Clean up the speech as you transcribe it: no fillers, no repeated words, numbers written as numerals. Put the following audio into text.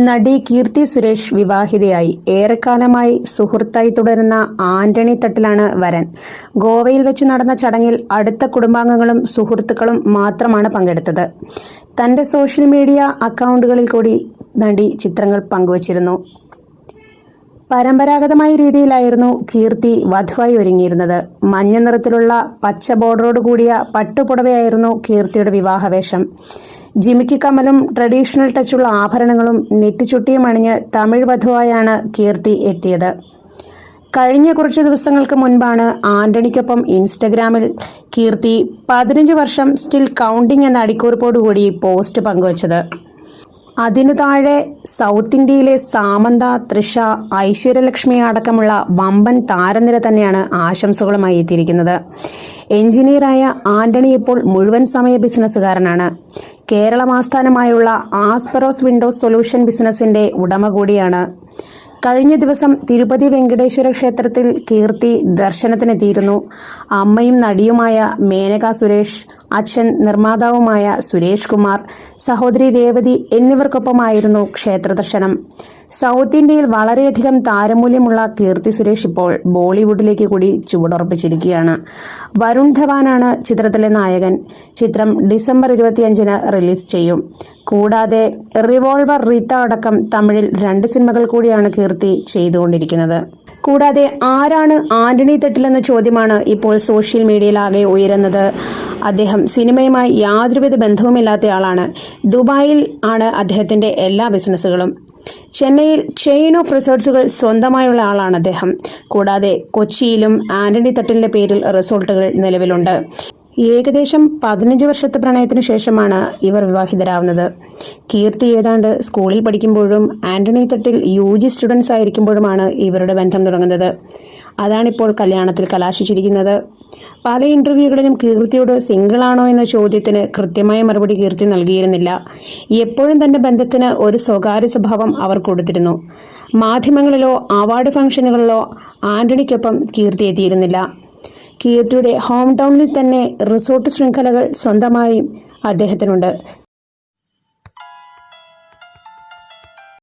നടി കീർത്തി സുരേഷ് വിവാഹിതയായി. ഏറെക്കാലമായി സുഹൃത്തായി തുടരുന്ന ആന്റണി തട്ടിലാണ് വരൻ. ഗോവയിൽ വെച്ച് നടന്ന ചടങ്ങിൽ അടുത്ത കുടുംബാംഗങ്ങളും സുഹൃത്തുക്കളും മാത്രമാണ് പങ്കെടുത്തത്. തന്റെ സോഷ്യൽ മീഡിയ അക്കൗണ്ടുകളിൽ കൂടി നടി ചിത്രങ്ങൾ പങ്കുവച്ചിരുന്നു. പരമ്പരാഗതമായ രീതിയിലായിരുന്നു കീർത്തി വധുവായി ഒരുങ്ങിയിരുന്നത്. മഞ്ഞ നിറത്തിലുള്ള പച്ച ബോർഡറോട് കൂടിയ പട്ടുപുടവയായിരുന്നു കീർത്തിയുടെ വിവാഹവേഷം. ജിമിക്കി കമ്മലും ട്രഡീഷണൽ ടച്ചുള്ള ആഭരണങ്ങളും നെറ്റിച്ചുട്ടിയും അണിഞ്ഞ് തമിഴ് വധുവായാണ് കീർത്തി എത്തിയത്. കഴിഞ്ഞ കുറച്ചു ദിവസങ്ങൾക്ക് മുൻപാണ് ആന്റണിക്കൊപ്പം ഇൻസ്റ്റഗ്രാമിൽ കീർത്തി 15 വർഷം സ്റ്റിൽ കൗണ്ടിങ് എന്ന അടിക്കുറിപ്പോടുകൂടി പോസ്റ്റ് പങ്കുവച്ചത്. അതിനു താഴെ സൗത്ത് ഇന്ത്യയിലെ സാമന്ത, തൃഷ, ഐശ്വര്യലക്ഷ്മി അടക്കമുള്ള വമ്പൻ താരനിര തന്നെയാണ് ആശംസകളുമായി എത്തിയിരിക്കുന്നത്. എഞ്ചിനീയറായ ആന്റണി ഇപ്പോൾ മുഴുവൻ സമയ ബിസിനസ്സുകാരനാണ്. കേരളം ആസ്ഥാനമായുള്ള ആസ്പെറോസ് വിൻഡോസ് സൊല്യൂഷൻ ബിസിനസിന്റെ ഉടമ കൂടിയാണ്. കഴിഞ്ഞ ദിവസം തിരുപ്പതി വെങ്കടേശ്വര ക്ഷേത്രത്തിൽ കീർത്തി ദർശനത്തിനെത്തിയിരുന്നു. അമ്മയും നടിയുമായ മേനക സുരേഷ്, അച്ഛൻ നിർമ്മാതാവുമായ സുരേഷ് കുമാർ, സഹോദരി രേവതി എന്നിവർക്കൊപ്പമായിരുന്നു ക്ഷേത്ര ദർശനം. സൗത്ത് ഇന്ത്യയിൽ വളരെയധികം താരമൂല്യമുള്ള കീർത്തി സുരേഷ് ഇപ്പോൾ ബോളിവുഡിലേക്ക് കൂടി ചുവടുറപ്പിച്ചിരിക്കുകയാണ്. വരുൺ ധവാനാണ് ചിത്രത്തിലെ നായകൻ. ചിത്രം ഡിസംബർ 25-ന് റിലീസ് ചെയ്യും. കൂടാതെ റിവോൾവർ റീത്ത അടക്കം തമിഴിൽ 2 സിനിമകൾ കൂടിയാണ് കീർത്തി ചെയ്തുകൊണ്ടിരിക്കുന്നത്. കൂടാതെ ആരാണ് ആന്റണി തട്ടിലെന്ന ചോദ്യമാണ് ഇപ്പോൾ സോഷ്യൽ മീഡിയയിലാകെ ഉയരുന്നത്. അദ്ദേഹം സിനിമയുമായി യാതൊരുവിധ ബന്ധവുമില്ലാത്തയാളാണ്. ദുബായിൽ ആണ് അദ്ദേഹത്തിന്റെ എല്ലാ ബിസിനസ്സുകളും. ചെന്നൈയിൽ ചെയിൻ ഓഫ് റിസോർട്ട്സുകൾ സ്വന്തമായുള്ള ആളാണ് അദ്ദേഹം. കൂടാതെ കൊച്ചിയിലും ആന്റണി തട്ടിലിന്റെ പേരിൽ റിസോർട്ടുകൾ നിലവിലുണ്ട്. ഏകദേശം 15 വർഷത്തെ പ്രണയത്തിനു ശേഷമാണ് ഇവർ വിവാഹിതരാവുന്നത്. കീർത്തി ഏതാണ്ട് സ്കൂളിൽ പഠിക്കുമ്പോഴും ആന്റണി തട്ടിൽ UG സ്റ്റുഡൻസ് ആയിരിക്കുമ്പോഴുമാണ് ഇവരുടെ ബന്ധം തുടങ്ങുന്നത്. അതാണിപ്പോൾ കല്യാണത്തിൽ കലാശിച്ചിരിക്കുന്നത്. പല ഇന്റർവ്യൂകളിലും കീർത്തിയോട് സിംഗിളാണോ എന്ന ചോദ്യത്തിന് കൃത്യമായ മറുപടി കീർത്തി നൽകിയിരുന്നില്ല. എപ്പോഴും തന്റെ ബന്ധത്തിന് ഒരു സ്വകാര്യ സ്വഭാവം അവർ കൊടുത്തിരുന്നു. മാധ്യമങ്ങളിലോ അവാർഡ് ഫംഗ്ഷനുകളിലോ ആന്റണിക്കൊപ്പം കീർത്തി എത്തിയിരുന്നില്ല. കീർത്തിയുടെ ഹോം ടൗണിൽ തന്നെ റിസോർട്ട് ശൃംഖലകൾ സ്വന്തമായി അദ്ദേഹത്തിനുണ്ട്.